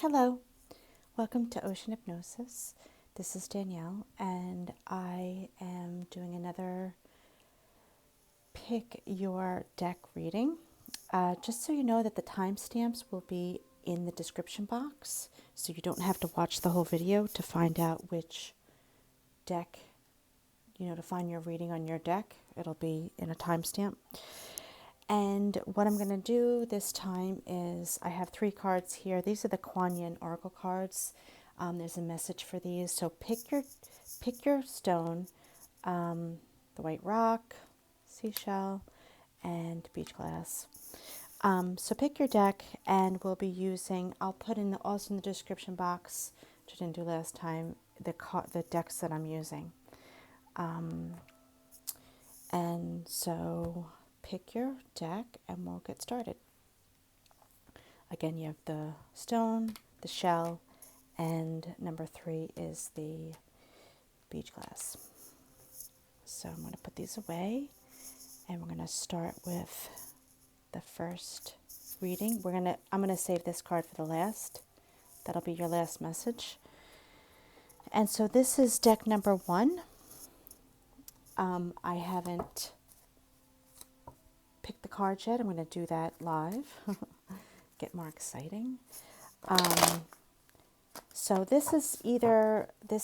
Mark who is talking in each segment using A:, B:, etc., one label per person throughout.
A: Hello, welcome to Ocean Hypnosis. This is Danielle, and I am doing another pick your deck reading. Just so you know that the timestamps will be in the description box, so you don't have to watch the whole video to find out which deck, to find your reading on your deck. It'll be in a timestamp. And what I'm going to do this time is I have 3 cards here. These are the Kuan Yin Oracle cards. There's a message for these. So pick your stone, the white rock, seashell, and beach glass. So pick your deck, and we'll be using, I'll put also in the description box, which I didn't do last time, the decks that I'm using. And so pick your deck and we'll get started. Again, you have the stone, the shell, and number 3 is the beach glass. So I'm going to put these away, and we're going to start with the first reading. I'm going to save this card for the last. That'll be your last message. And so this is deck number 1. I haven't picked the cards yet. I'm going to do that live. Get more exciting. So this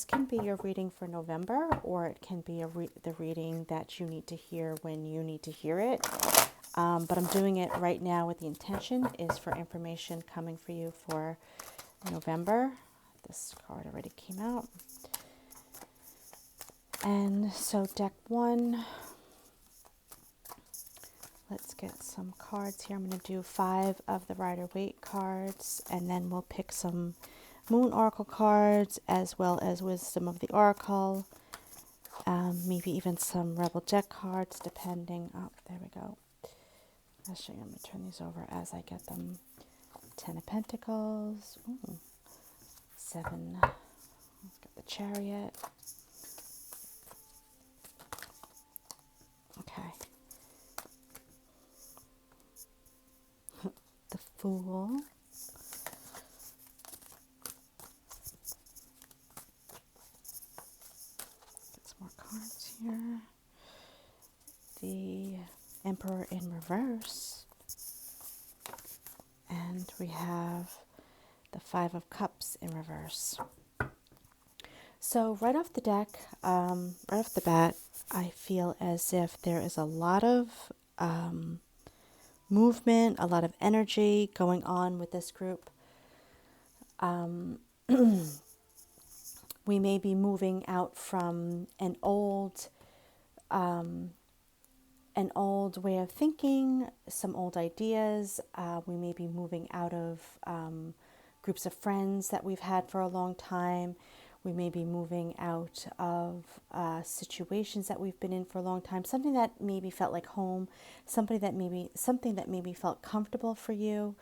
A: can be your reading for November, or it can be the reading that you need to hear when you need to hear it. But I'm doing it right now with the intention is for information coming for you for November. This card already came out. And so deck 1, let's get some cards here. I'm going to do 5 of the Rider-Waite cards, and then we'll pick some Moon Oracle cards as well as Wisdom of the Oracle, maybe even some Rebel deck cards depending. Oh, there we go. Actually, I'm going to turn these over as I get them. 10 of Pentacles. Ooh. 7. Let's get the Chariot. Okay. The Fool. Get some more cards here. The Emperor in reverse. And we have the 5 of Cups in reverse. So right off the deck, right off the bat, I feel as if there is a lot of movement, a lot of energy going on with this group. We may be moving out from an old way of thinking, some old ideas. We may be moving out of groups of friends that we've had for a long time. We may be moving out of situations that we've been in for a long time. Something that maybe felt like home, something that maybe felt comfortable for you,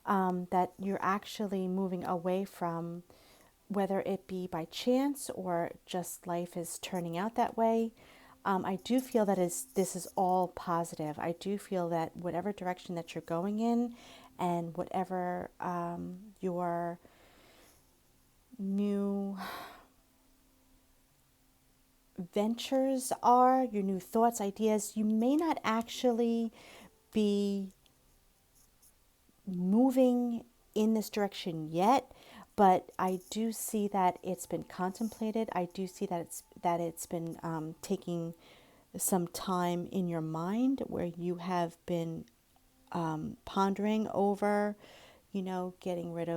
A: that you're actually moving away from, whether it be by chance or just life is turning out that way. I do feel that this is all positive. I do feel that whatever direction that you're going in, and whatever your new ventures are, your new thoughts, ideas, you may not actually be moving in this direction yet, but I do see that it's been contemplated. I do see that it's been taking some time in your mind where you have been pondering over, getting rid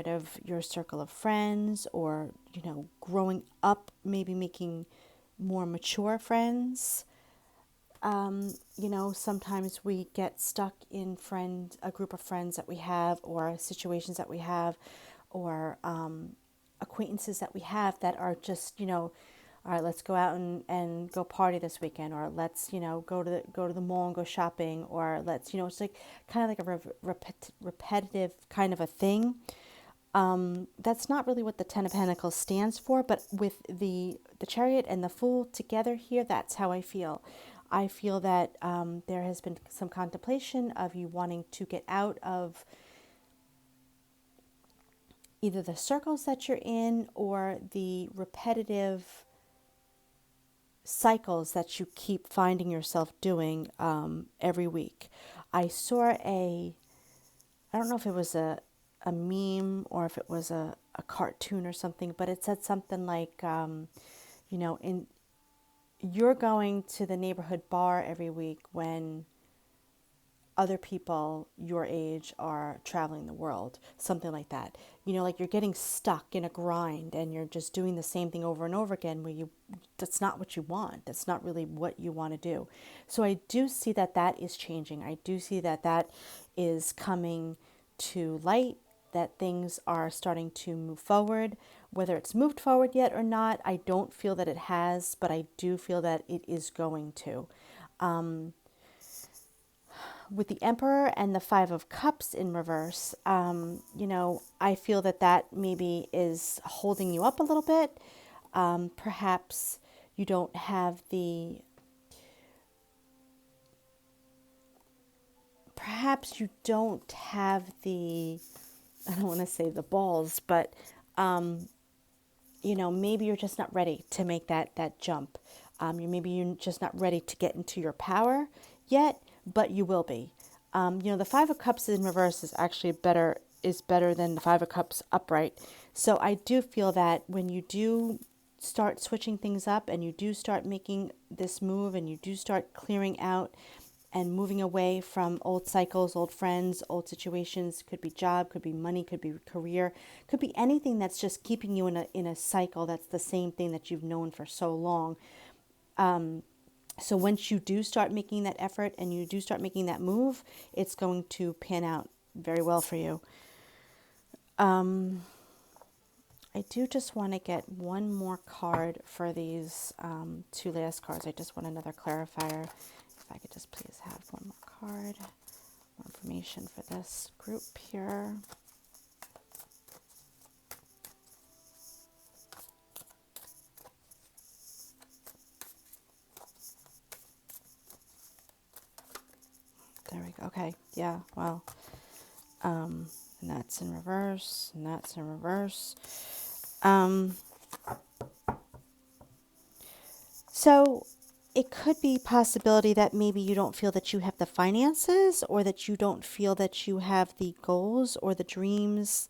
A: of your circle of friends, or growing up, maybe making more mature friends. Sometimes we get stuck in a group of friends that we have, or situations that we have, or acquaintances that we have that are just, all right, let's go out and go party this weekend, or let's, go to the mall and go shopping, or let's, it's like kind of like a repetitive kind of a thing. That's not really what the Ten of Pentacles stands for, but with the Chariot and the Fool together here, that's how I feel. I feel that there has been some contemplation of you wanting to get out of either the circles that you're in or the repetitive cycles that you keep finding yourself doing every week. I saw I don't know if it was a meme or if it was a cartoon or something, but it said something like, you're going to the neighborhood bar every week when other people your age are traveling the world, something like that. Like you're getting stuck in a grind and you're just doing the same thing over and over again where that's not what you want. That's not really what you want to do. So I do see that is changing. I do see that is coming to light, that things are starting to move forward. Whether it's moved forward yet or not, I don't feel that it has, but I do feel that it is going to. With the Emperor and the Five of Cups in reverse, I feel that maybe is holding you up a little bit. Perhaps you don't have I don't want to say the balls, but, maybe you're just not ready to make that jump. Maybe you're just not ready to get into your power yet, but you will be. The Five of Cups in reverse is actually better than the Five of Cups upright. So I do feel that when you do start switching things up and you do start making this move and you do start clearing out and moving away from old cycles, old friends, old situations, could be job, could be money, could be career, could be anything that's just keeping you in a cycle that's the same thing that you've known for so long. So once you do start making that effort and you do start making that move, it's going to pan out very well for you. I do just want to get one more card for these two last cards. I just want another clarifier. If I could just please have one more card, more information for this group here. There we go. Okay. Yeah. Well, and that's in reverse, and that's in reverse. So it could be possibility that maybe you don't feel that you have the finances, or that you don't feel that you have the goals or the dreams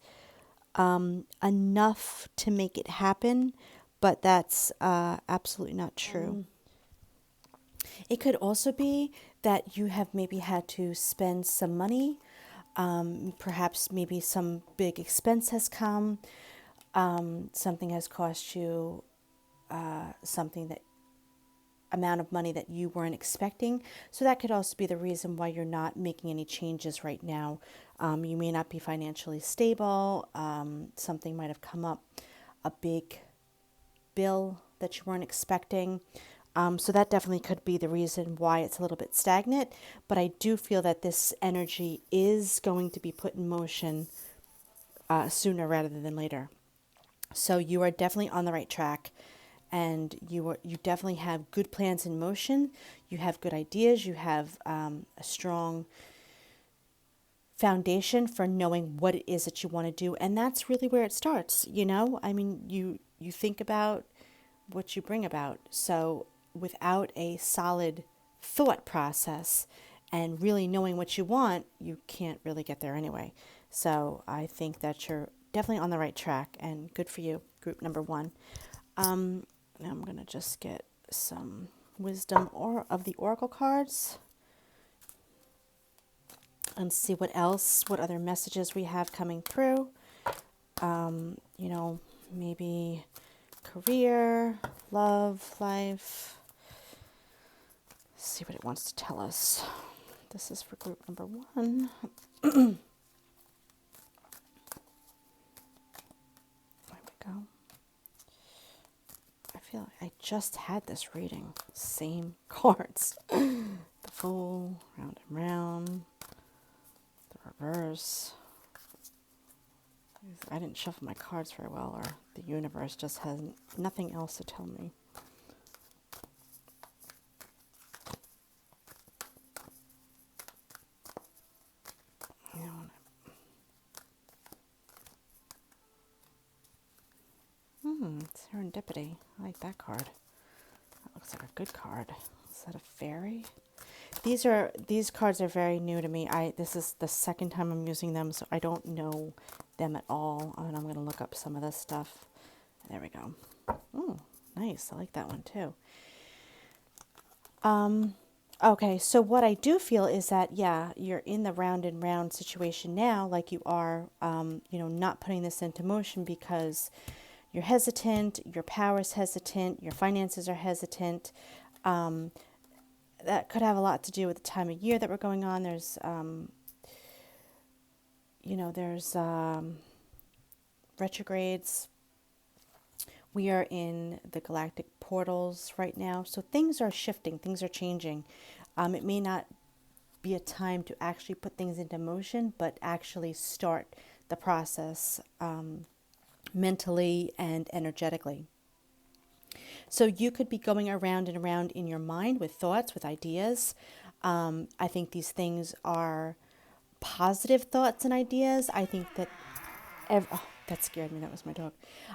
A: enough to make it happen, but that's absolutely not true. It could also be that you have maybe had to spend some money. Perhaps maybe some big expense has come. Something has cost you something that amount of money that you weren't expecting. So that could also be the reason why you're not making any changes right now. You may not be financially stable. Something might have come up, a big bill that you weren't expecting. So that definitely could be the reason why it's a little bit stagnant. But I do feel that this energy is going to be put in motion sooner rather than later. So you are definitely on the right track, and you definitely have good plans in motion. You have good ideas. You have a strong foundation for knowing what it is that you want to do, and that's really where it starts. I mean, you think about what you bring about. So without a solid thought process and really knowing what you want, you can't really get there anyway. So I think that you're definitely on the right track, and good for you, group number one. Now I'm going to just get some wisdom of the oracle cards and see what other messages we have coming through. Maybe career, love, life. Let's see what it wants to tell us. This is for group number one. There we go. I feel like I just had this reading. Same cards. The Fool, round and round. The reverse. I didn't shuffle my cards very well, or the universe just has nothing else to tell me. Serendipity. I like that card. That looks like a good card. Is that a fairy? These cards are very new to me. This is the second time I'm using them, so I don't know them at all. And I'm going to look up some of this stuff. There we go. Oh, nice. I like that one too. Okay, so what I do feel is that, yeah, you're in the round and round situation now, like you are, not putting this into motion because you're hesitant, your power is hesitant, your finances are hesitant. That could have a lot to do with the time of year that we're going on. There's retrogrades. We are in the galactic portals right now. So things are shifting, things are changing. It may not be a time to actually put things into motion, but actually start the process mentally and energetically. So you could be going around and around in your mind with thoughts, with ideas. I think these things are positive thoughts and ideas. I think that that scared me. That was my dog.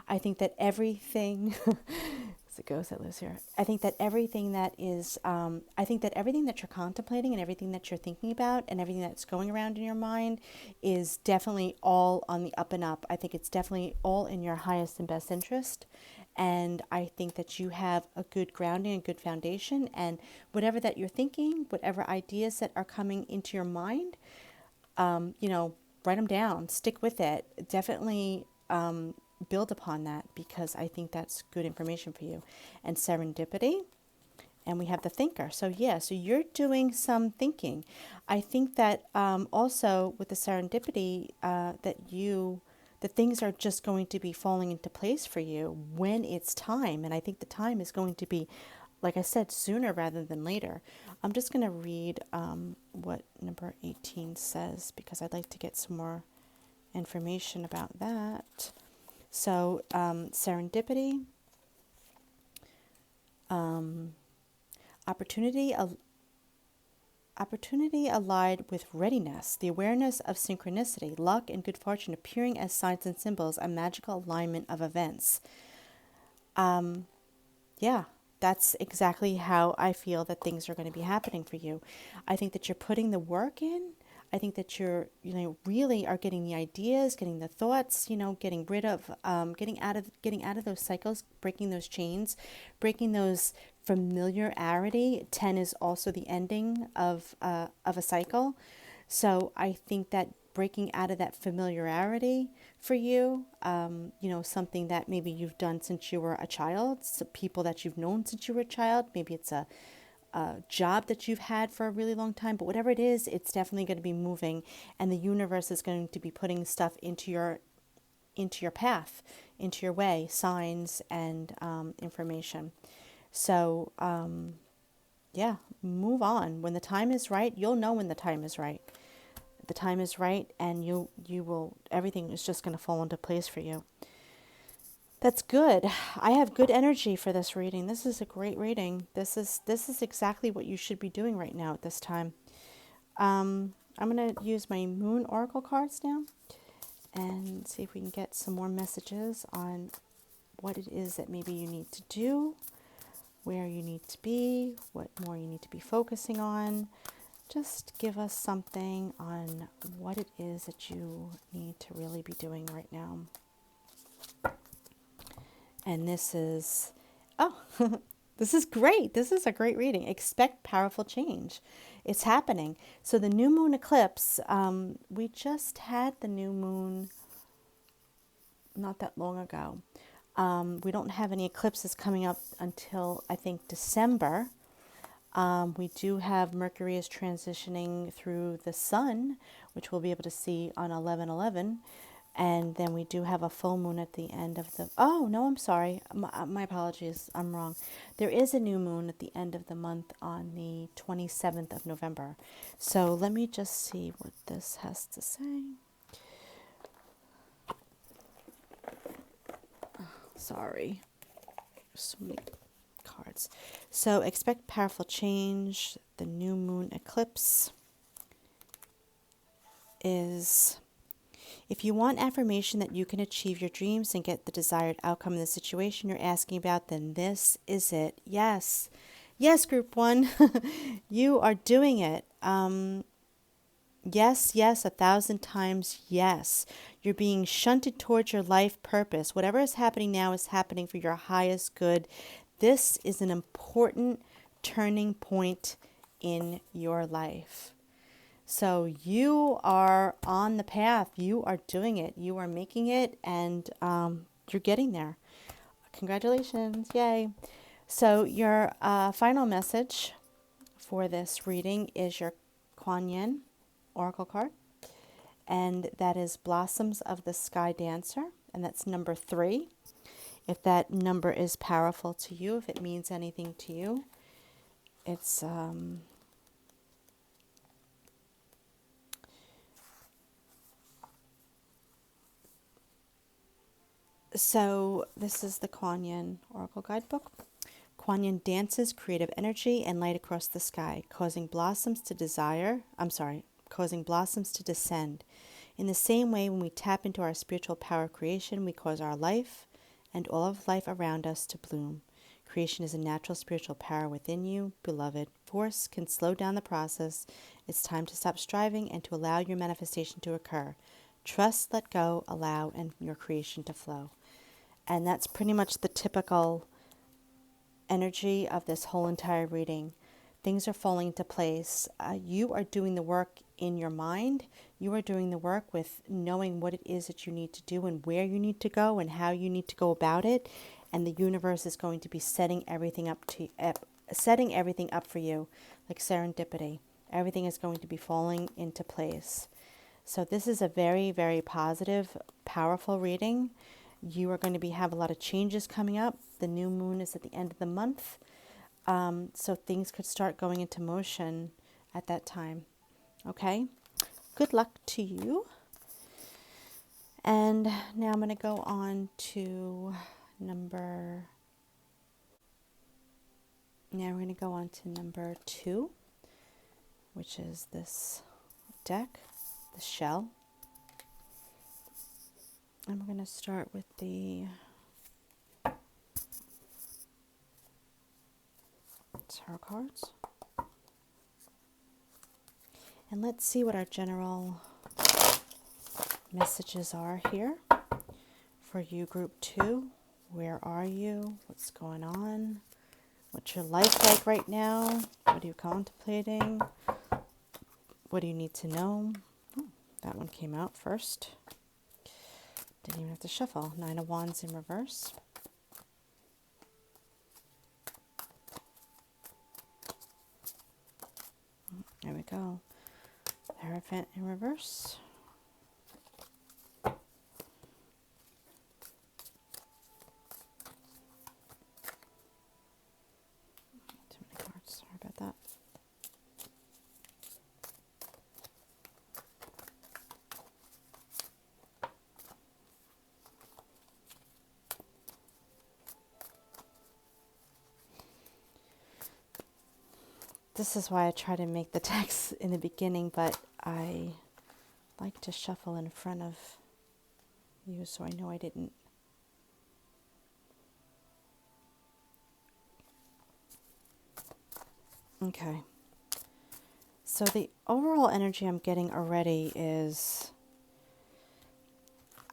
A: I think that everything, it's a ghost that lives here. I think that everything that you're contemplating and everything that you're thinking about and everything that's going around in your mind is definitely all on the up and up. I think it's definitely all in your highest and best interest. And I think that you have a good grounding, a good foundation, and whatever that you're thinking, whatever ideas that are coming into your mind, write them down, stick with it. Definitely build upon that, because I think that's good information for you. And serendipity, and we have the thinker. So so you're doing some thinking. I think that also with the serendipity, that things are just going to be falling into place for you when it's time. And I think the time is going to be, like I said, sooner rather than later. I'm just going to read what number 18 says, because I'd like to get some more information about that. So serendipity, opportunity allied with readiness, the awareness of synchronicity, luck and good fortune appearing as signs and symbols, a magical alignment of events. That's exactly how I feel that things are going to be happening for you. I think that you're putting the work in. I think that you're, really are getting the ideas, getting the thoughts, getting rid of, getting out of those cycles, breaking those chains, breaking those familiarity. 10 is also the ending of a cycle. So I think that breaking out of that familiarity for you, something that maybe you've done since you were a child, so people that you've known since you were a child, maybe it's a job that you've had for a really long time, but whatever it is, it's definitely going to be moving, and the universe is going to be putting stuff into your path, into your way, signs and information. So move on. When the time is right, you'll know when the time is right. The time is right, and you will, everything is just going to fall into place for you. That's good. I have good energy for this reading. This is a great reading. This is exactly what you should be doing right now at this time. I'm going to use my Moon Oracle cards now and see if we can get some more messages on what it is that maybe you need to do, where you need to be, what more you need to be focusing on. Just give us something on what it is that you need to really be doing right now. And this is, this is great. This is a great reading. Expect powerful change. It's happening. So the new moon eclipse, we just had the new moon not that long ago. We don't have any eclipses coming up until, I think, December. We do have Mercury is transitioning through the sun, which we'll be able to see on 11/11. And then we do have a full moon at the end of the... Oh, no, I'm sorry. My apologies. I'm wrong. There is a new moon at the end of the month on the 27th of November. So let me just see what this has to say. Sorry. So many cards. So expect powerful change. The new moon eclipse is... If you want affirmation that you can achieve your dreams and get the desired outcome in the situation you're asking about, then this is it. Yes. Yes, group one. You are doing it. Yes, yes, 1,000 times yes. You're being shunted towards your life purpose. Whatever is happening now is happening for your highest good. This is an important turning point in your life. So you are on the path. You are doing it. You are making it, and you're getting there. Congratulations. Yay. So your final message for this reading is your Kuan Yin Oracle card, and that is Blossoms of the Sky Dancer, and that's number 3. If that number is powerful to you, if it means anything to you, it's so this is the Kuan Yin Oracle Guidebook. Kuan Yin dances creative energy and light across the sky, causing blossoms to descend. In the same way, when we tap into our spiritual power of creation, we cause our life and all of life around us to bloom. Creation is a natural spiritual power within you, beloved. Force can slow down the process. It's time to stop striving and to allow your manifestation to occur. Trust, let go, allow, and your creation to flow. And that's pretty much the typical energy of this whole entire reading. Things are falling into place. You are doing the work in your mind. You are doing the work with knowing what it is that you need to do and where you need to go and how you need to go about it. And the universe is going to be setting everything up for you, like serendipity. Everything is going to be falling into place. So this is a very, very positive, powerful reading. You are going to have a lot of changes coming up. The new moon is at the end of the month. So things could start going into motion at that time. Okay? Good luck to you. And now I'm going to go on to number 2, which is this deck, the shell. And we're going to start with the tarot cards. And let's see what our general messages are here for you, group 2. Where are you? What's going on? What's your life like right now? What are you contemplating? What do you need to know? Oh, that one came out first. Didn't even have to shuffle. 9 of Wands in reverse. There we go. Hierophant in reverse. Too many cards. Sorry about that. This is why I try to make the text in the beginning, but I like to shuffle in front of you so I know I didn't. Okay. So the overall energy I'm getting already is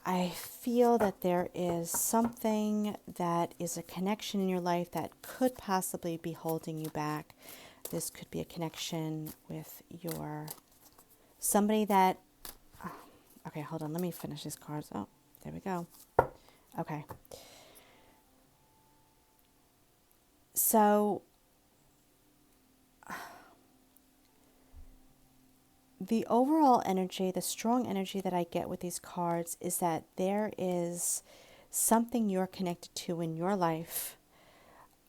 A: I feel that there is something that is a connection in your life that could possibly be holding you back. This could be a connection with somebody that, okay, hold on, let me finish these cards. Oh, there we go. Okay. So, the overall energy, the strong energy that I get with these cards is that there is something you're connected to in your life.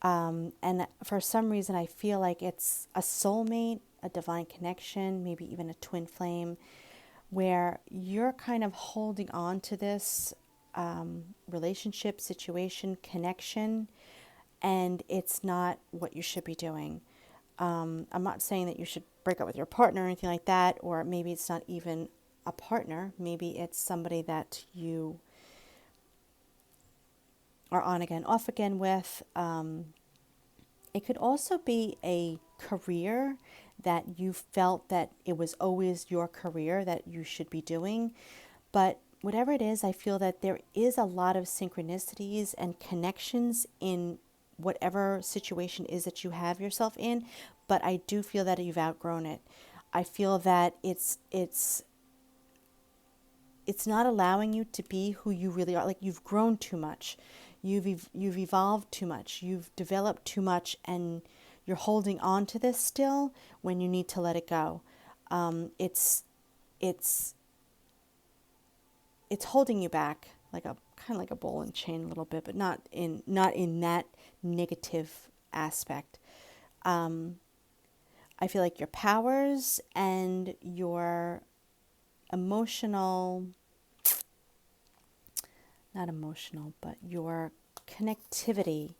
A: And for some reason, I feel like it's a soulmate, a divine connection, maybe even a twin flame, where you're kind of holding on to this relationship, situation, connection, and it's not what you should be doing. I'm not saying that you should break up with your partner or anything like that, or maybe it's not even a partner. Maybe it's somebody that you are on again, off again with. It could also be a career that you felt that it was always your career that you should be doing. But whatever it is, I feel that there is a lot of synchronicities and connections in whatever situation is that you have yourself in. But I do feel that you've outgrown it. I feel that it's not allowing you to be who you really are. Like, you've grown too much. You've evolved too much. You've developed too much, and you're holding on to this still when you need to let it go. It's holding you back, like a kind of like a ball and chain a little bit, but not in that negative aspect. I feel like your powers and your but your connectivity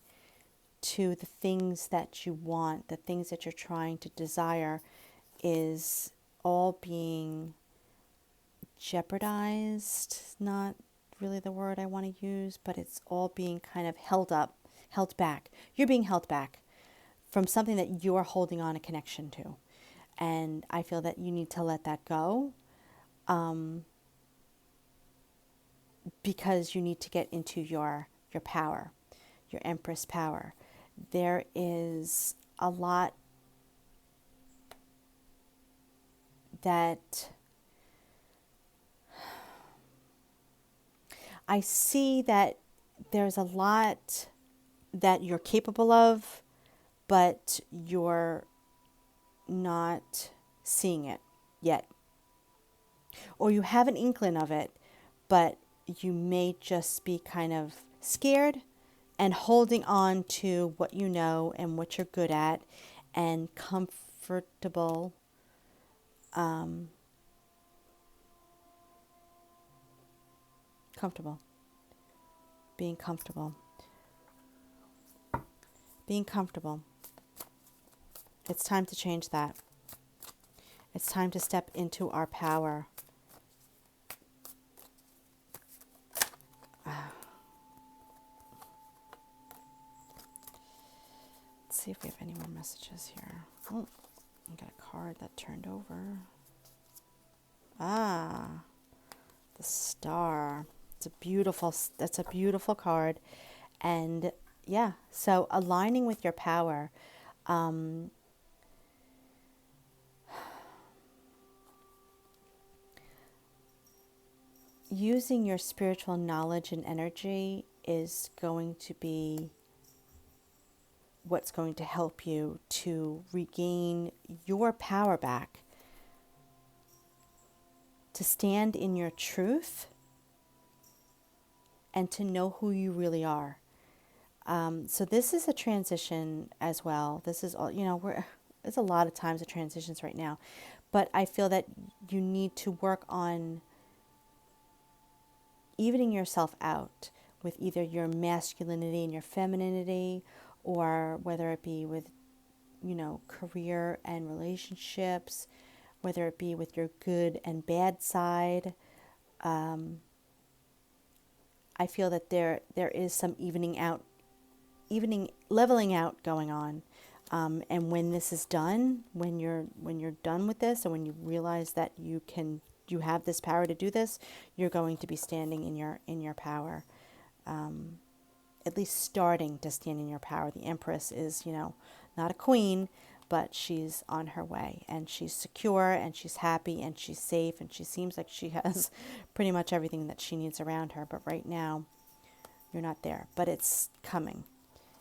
A: to the things that you want, the things that you're trying to desire, is all being jeopardized. Not really the word I want to use, but it's all being kind of held back. You're being held back from something that you're holding on a connection to. And I feel that you need to let that go. Because you need to get into your power, your Empress power. There is a lot that I see, that there's a lot that you're capable of, but you're not seeing it yet. Or you have an inkling of it, but you may just be kind of scared and holding on to what you know and what you're good at and comfortable. Being comfortable. It's time to change that. It's time to step into our power. Let's see if we have any more messages here. Oh, I got a card that turned over. The Star. That's a beautiful card. And yeah, so aligning with your power. Using your spiritual knowledge and energy is going to be what's going to help you to regain your power back, to stand in your truth, and to know who you really are. So this is a transition as well. This is all, there's a lot of times of transitions right now, but I feel that you need to work on evening yourself out with either your masculinity and your femininity, or whether it be with, career and relationships, whether it be with your good and bad side. I feel that there is some leveling out going on. And when this is done, when you're done with this, and when you realize that you have this power to do this, you're going to be standing in your power. At least starting to stand in your power. The Empress is, not a queen, but she's on her way, and she's secure, and she's happy, and she's safe, and she seems like she has pretty much everything that she needs around her. But right now, you're not there. But it's coming.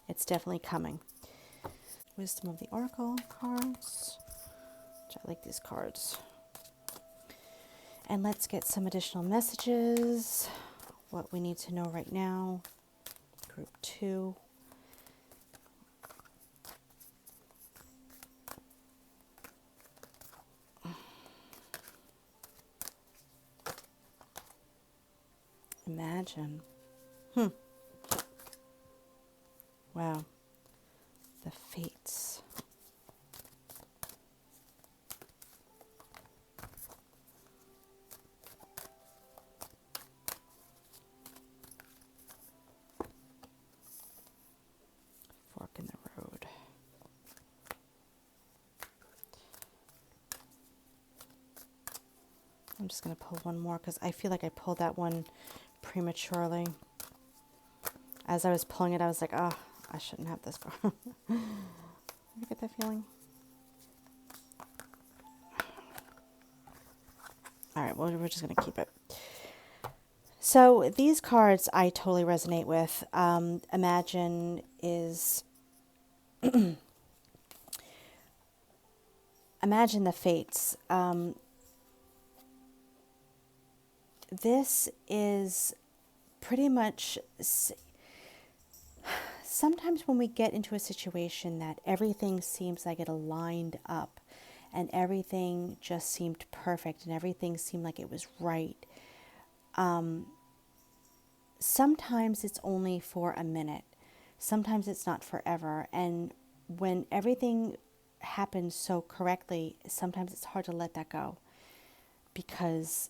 A: It's definitely coming. Wisdom of the Oracle cards. Which I like these cards. And let's get some additional messages. What we need to know right now. Group 2. Imagine. Wow. The fates. I'm just going to pull one more because I feel like I pulled that one prematurely. As I was pulling it, I was like, oh, I shouldn't have this card. You get that feeling? All right, well, we're just going to keep it. So these cards I totally resonate with. Imagine is... Imagine the fates. This is pretty much... Sometimes when we get into a situation that everything seems like it aligned up and everything just seemed perfect and everything seemed like it was right, sometimes it's only for a minute. Sometimes it's not forever. And when everything happens so correctly, sometimes it's hard to let that go because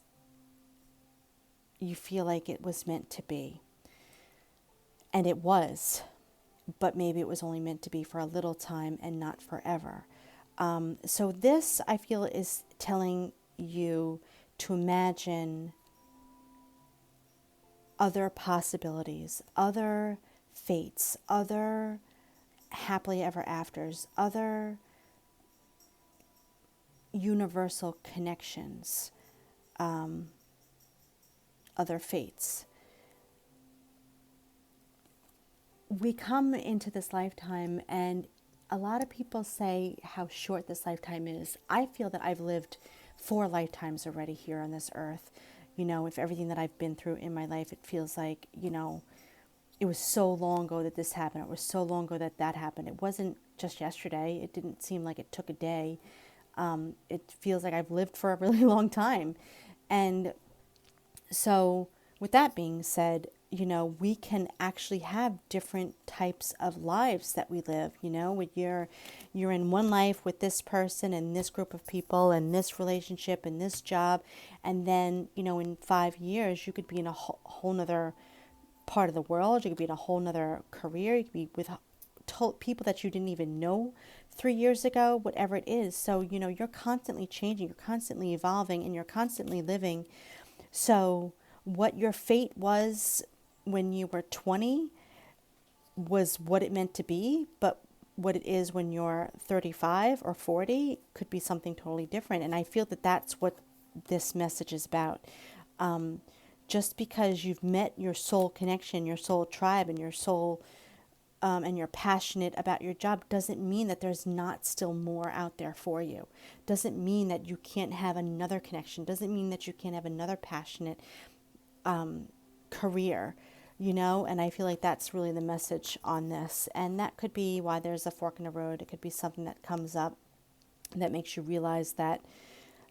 A: you feel like it was meant to be. And it was, but maybe it was only meant to be for a little time and not forever. So this, I feel, is telling you to imagine other possibilities, other fates, other happily ever afters, other universal connections, other fates. We come into this lifetime, and a lot of people say how short this lifetime is. I feel that I've lived 4 lifetimes already here on this earth. You know, if everything that I've been through in my life, it feels like, you know, it was so long ago that this happened. It was so long ago that that happened. It wasn't just yesterday. It didn't seem like it took a day. It feels like I've lived for a really long time. And so with that being said, you know, we can actually have different types of lives that we live, you know, with you're in one life with this person and this group of people and this relationship and this job. And then, you know, in 5 years, you could be in a whole nother part of the world. You could be in a whole nother career. You could be with people that you didn't even know 3 years ago, whatever it is. So, you know, you're constantly changing, you're constantly evolving, and you're constantly living. So what your fate was when you were 20 was what it meant to be, but what it is when you're 35 or 40 could be something totally different. And I feel that that's what this message is about. Just because you've met your soul connection, your soul tribe, and your soul, and you're passionate about your job, doesn't mean that there's not still more out there for you. Doesn't mean that you can't have another connection. Doesn't mean that you can't have another passionate career, you know. And I feel like that's really the message on this. And that could be why there's a fork in the road. It could be something that comes up that makes you realize that,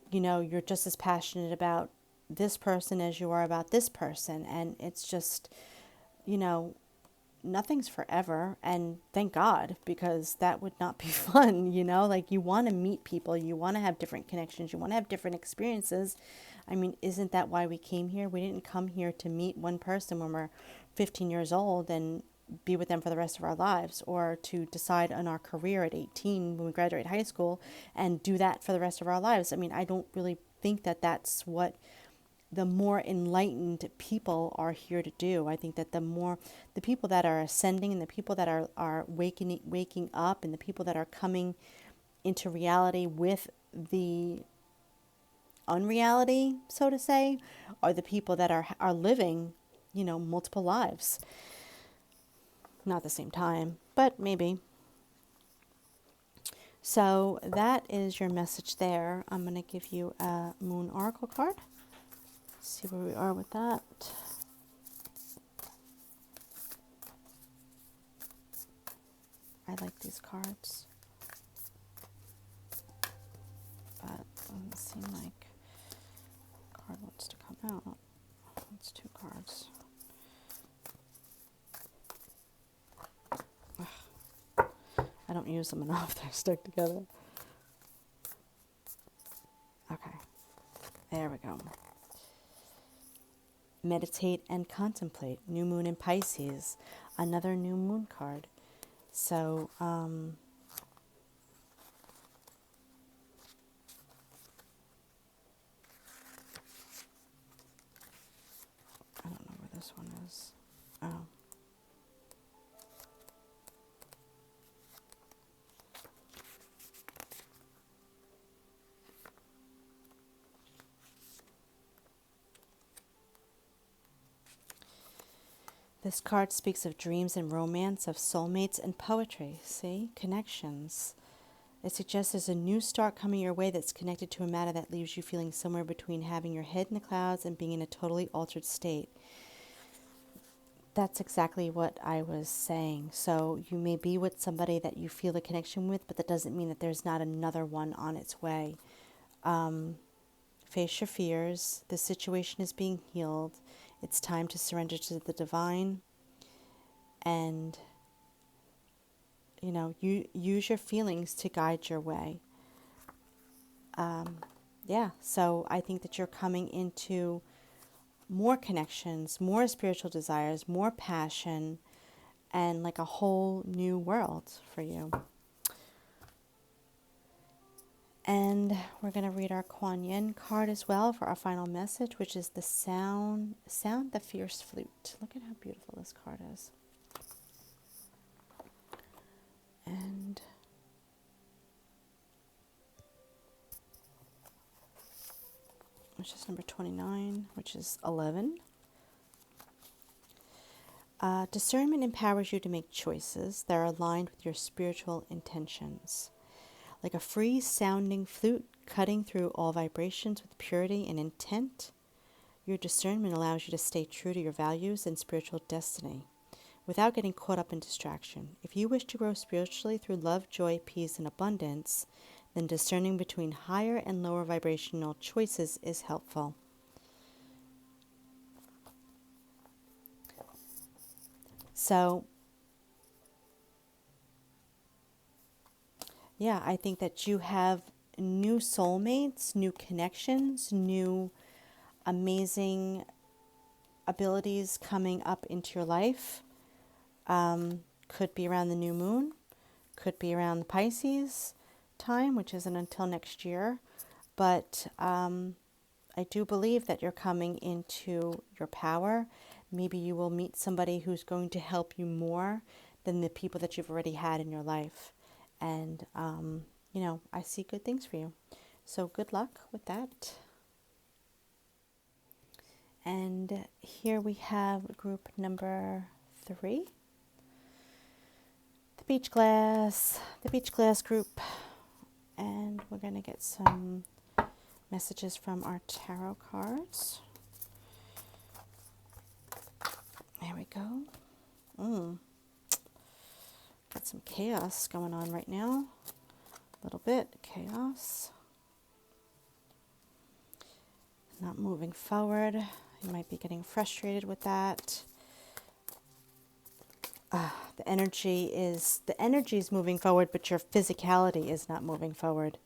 A: you know, you're just as passionate about this person as you are about this person. And it's just, you know, nothing's forever, and thank God, because that would not be fun, you know. Like, you want to meet people, you want to have different connections, you want to have different experiences. I mean, isn't that why we came here? We didn't come here to meet one person when we're 15 years old and be with them for the rest of our lives, or to decide on our career at 18 when we graduate high school and do that for the rest of our lives. I mean, I don't really think that that's what the more enlightened people are here to do. I think that the people that are ascending, and the people that are waking up, and the people that are coming into reality with the unreality, so to say, are the people that are living, you know, multiple lives. Not at the same time, but maybe. So that is your message there. I'm going to give you a Moon Oracle card. See where we are with that. I like these cards, but it doesn't seem like a card wants to come out. It's 2 cards. Ugh. I don't use them enough. They're stuck together. Okay, there we go. Meditate and contemplate. New moon in Pisces. Another new moon card. So, this one is. Oh. This card speaks of dreams and romance, of soulmates and poetry. See? Connections. It suggests there's a new start coming your way that's connected to a matter that leaves you feeling somewhere between having your head in the clouds and being in a totally altered state. That's exactly what I was saying. So you may be with somebody that you feel a connection with, but that doesn't mean that there's not another one on its way. Face your fears. The situation is being healed. It's time to surrender to the divine. And you use your feelings to guide your way. So I think that you're coming into more connections, more spiritual desires, more passion, and like a whole new world for you. And we're going to read our Kuan Yin card as well for our final message, which is the sound the fierce flute. Look at how beautiful this card is. And which is number 29, which is 11. Discernment empowers you to make choices that are aligned with your spiritual intentions. Like a free sounding flute cutting through all vibrations with purity and intent, your discernment allows you to stay true to your values and spiritual destiny without getting caught up in distraction. If you wish to grow spiritually through love, joy, peace, and abundance, then discerning between higher and lower vibrational choices is helpful. So, yeah, I think that you have new soulmates, new connections, new amazing abilities coming up into your life. Could be around the new moon, could be around the Pisces time, which isn't until next year. But I do believe that you're coming into your power. Maybe you will meet somebody who's going to help you more than the people that you've already had in your life. And, I see good things for you. So good luck with that. And here we have group number 3. The beach glass group. And we're going to get some messages from our tarot cards. There we go. Got some chaos going on right now. A little bit chaos. Not moving forward. You might be getting frustrated with that. The energy is moving forward, but your physicality is not moving forward.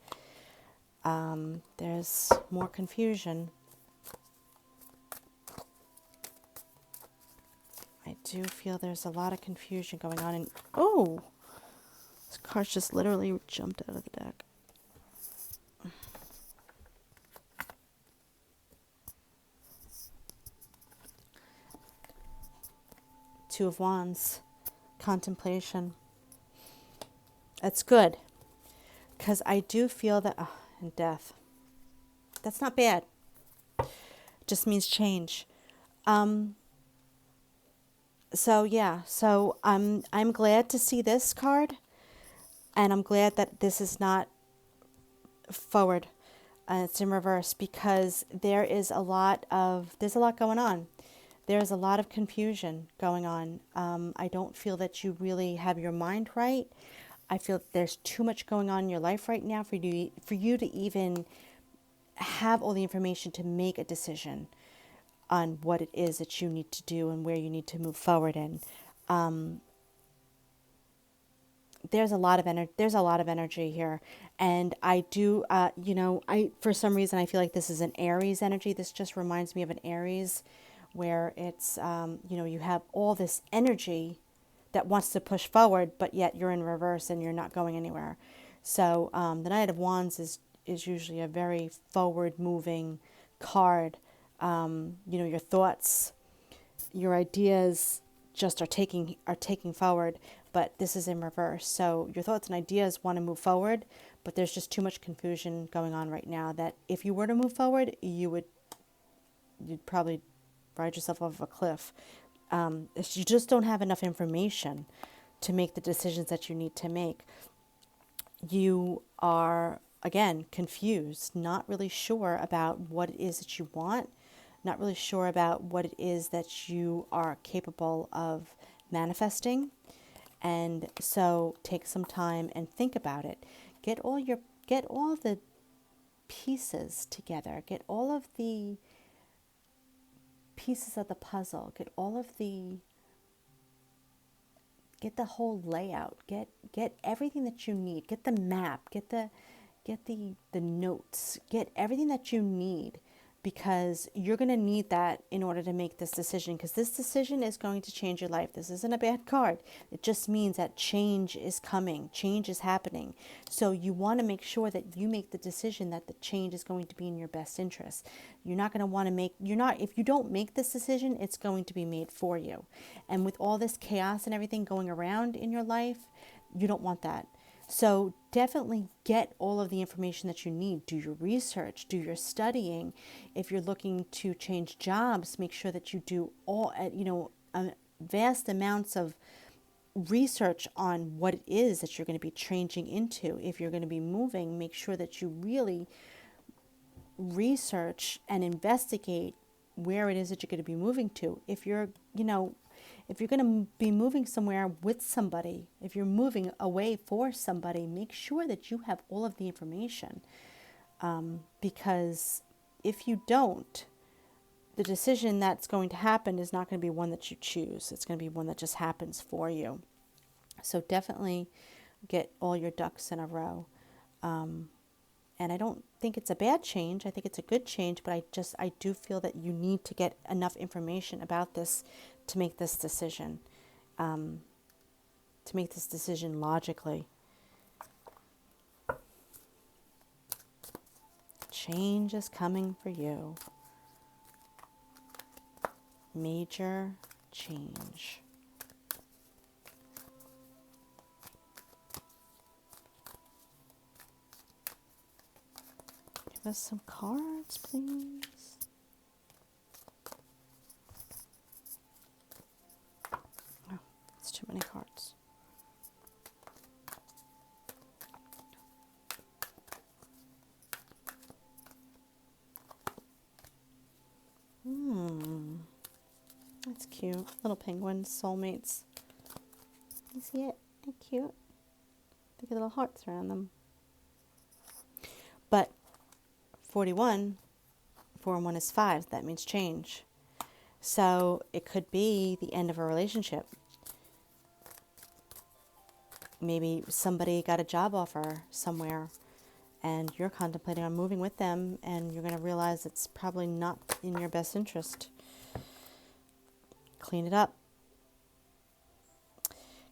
A: There's more confusion. I do feel there's a lot of confusion going on. And this card just literally jumped out of the deck. Two of Wands, contemplation. That's good, because I do feel that, and death. That's not bad. It just means change. So I'm glad to see this card, and I'm glad that this is not forward. It's in reverse, because there's a lot going on. There's a lot of confusion going on. I don't feel that you really have your mind right. I feel that there's too much going on in your life right now for you to even have all the information to make a decision on what it is that you need to do and where you need to move forward in. There's a lot of energy here, and I do, for some reason I feel like this is an Aries energy. This just reminds me of an Aries, where it's, you have all this energy that wants to push forward, but yet you're in reverse and you're not going anywhere. So the Knight of Wands is usually a very forward-moving card. Your thoughts your ideas just are taking forward, but this is in reverse. So your thoughts and ideas want to move forward, but there's just too much confusion going on right now that if you were to move forward, you'd probably ride yourself off a cliff. You just don't have enough information to make the decisions that you need to make. You are, again, confused, not really sure about what it is that you want, not really sure about what it is that you are capable of manifesting. And so take some time and think about it. Get all the pieces together. Get all of the pieces of the puzzle. Get the whole layout. Get everything that you need. Get the map. Get the notes. Get everything that you need, because you're going to need that in order to make this decision, because this decision is going to change your life. This isn't a bad card. It just means that change is coming. Change is happening. So you want to make sure that you make the decision that the change is going to be in your best interest. You're not going to want to if you don't make this decision, it's going to be made for you. And with all this chaos and everything going around in your life, you don't want that. So definitely get all of the information that you need. Do your research, do your studying. If you're looking to change jobs, make sure that you do vast amounts of research on what it is that you're going to be changing into. If you're going to be moving, make sure that you really research and investigate where it is that you're going to be moving to. If you're going to be moving somewhere with somebody, if you're moving away for somebody, make sure that you have all of the information. Because if you don't, the decision that's going to happen is not going to be one that you choose. It's going to be one that just happens for you. So definitely get all your ducks in a row. And I don't think it's a bad change. I think it's a good change, but I do feel that you need to get enough information about this to make this decision, logically. Change is coming for you. Major change. Give us some cards, please. Oh, it's too many cards. That's cute. Little penguins, soulmates. You see it? They're cute. They get little hearts around them. But 41, 4 and 1 is 5. That means change. So it could be the end of a relationship. Maybe somebody got a job offer somewhere and you're contemplating on moving with them, and you're going to realize it's probably not in your best interest. Clean it up.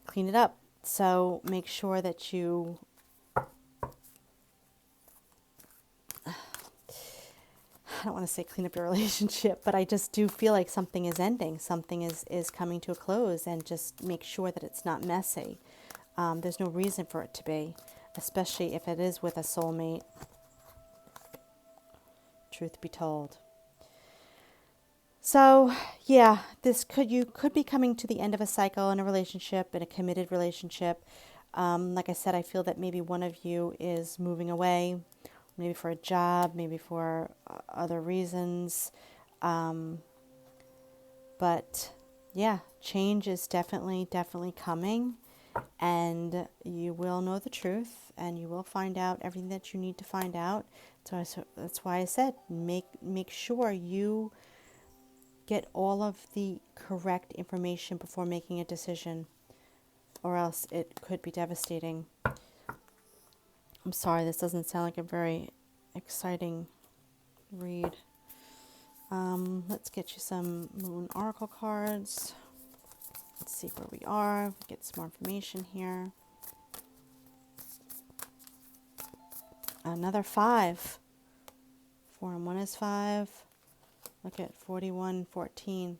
A: Clean it up. So make sure that you I don't want to say clean up your relationship, but I just do feel like something is ending. Something is coming to a close, and just make sure that it's not messy. There's no reason for it to be, especially if it is with a soulmate. Truth be told. So, yeah, you could be coming to the end of a cycle in a relationship, in a committed relationship. Like I said, I feel that maybe one of you is moving away, maybe for a job, maybe for other reasons. But yeah, change is definitely coming, and you will know the truth, and you will find out everything that you need to find out. So that's why I said make sure you get all of the correct information before making a decision, or else it could be devastating. I'm sorry, this doesn't sound like a very exciting read. Let's get you some Moon Oracle cards. Let's see where we are. Get some more information here. Another 5. 4 and 1 is 5. Look at 41, 14.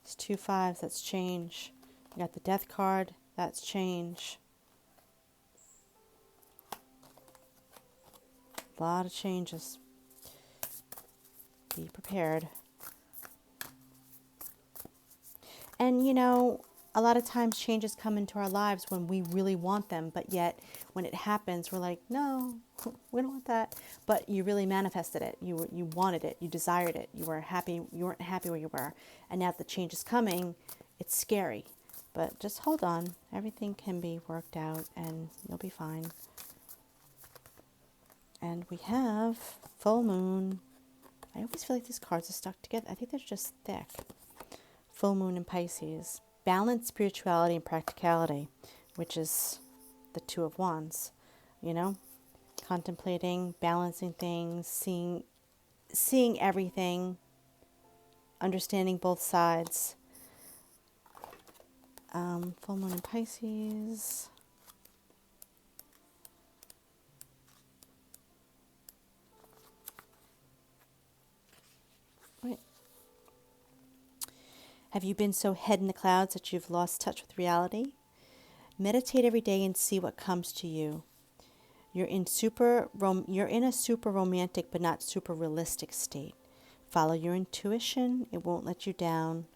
A: It's 2 5s, that's change. You got the death card, that's change. A lot of changes. Be prepared. And you know, a lot of times changes come into our lives when we really want them, but yet when it happens, we're like, no, we don't want that. But you really manifested it. You wanted it. You desired it. You were happy. You weren't happy where you were. And now that the change is coming, it's scary. But just hold on. Everything can be worked out and you'll be fine. And we have full moon. I always feel like these cards are stuck together. I think they're just thick. Full moon in Pisces. Balance, spirituality, and practicality, which is the 2 of Wands. You know, contemplating, balancing things, seeing everything, understanding both sides. Full moon in Pisces. Right. Have you been so head in the clouds that you've lost touch with reality? Meditate every day and see what comes to you. You're in a super romantic but not super realistic state. Follow your intuition. It won't let you down.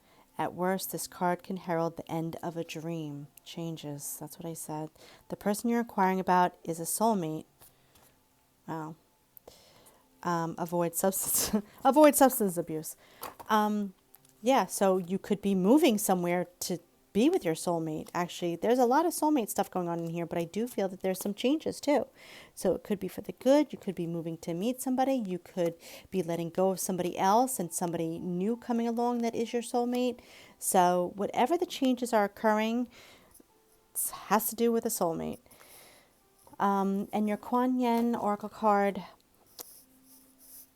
A: At worst, this card can herald the end of a dream. Changes. That's what I said. The person you're inquiring about is a soulmate. Wow. Avoid substance abuse. Yeah, so you could be moving somewhere to be with your soulmate. Actually, there's a lot of soulmate stuff going on in here, but I do feel that there's some changes too. So it could be for the good. You could be moving to meet somebody. You could be letting go of somebody else and somebody new coming along that is your soulmate. So whatever the changes are occurring, it has to do with a soulmate. And your Kuan Yin Oracle card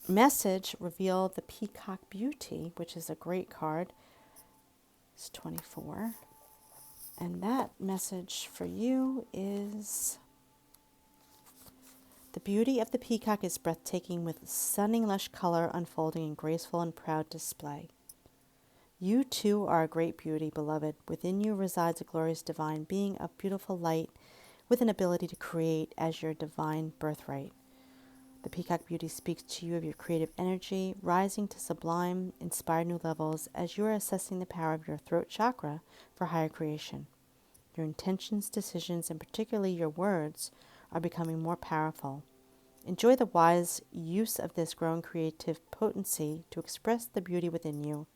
A: message reveal the Peacock Beauty, which is a great card. It's 24. And that message for you is: the beauty of the peacock is breathtaking, with stunning lush color unfolding in graceful and proud display. You too are a great beauty, beloved. Within you resides a glorious divine being of beautiful light with an ability to create as your divine birthright. The Peacock Beauty speaks to you of your creative energy, rising to sublime, inspired new levels as you are assessing the power of your throat chakra for higher creation. Your intentions, decisions, and particularly your words are becoming more powerful. Enjoy the wise use of this growing creative potency to express the beauty within you,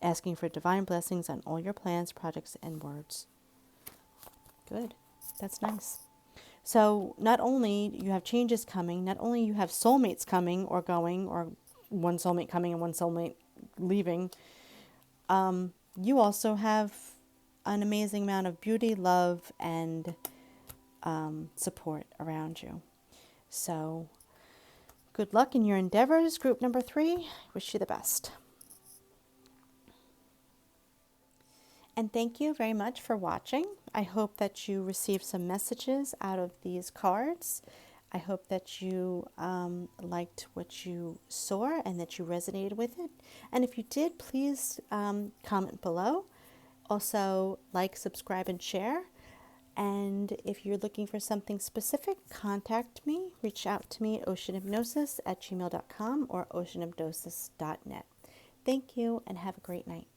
A: asking for divine blessings on all your plans, projects, and words. Good. That's nice. So not only you have changes coming, not only you have soulmates coming or going, or one soulmate coming and one soulmate leaving, you also have an amazing amount of beauty, love, and support around you. So good luck in your endeavors, group number 3. Wish you the best. And thank you very much for watching. I hope that you received some messages out of these cards. I hope that you liked what you saw and that you resonated with it. And if you did, please comment below. Also, like, subscribe, and share. And if you're looking for something specific, contact me. Reach out to me at oceanhypnosis@gmail.com or oceanhypnosis.net. Thank you and have a great night.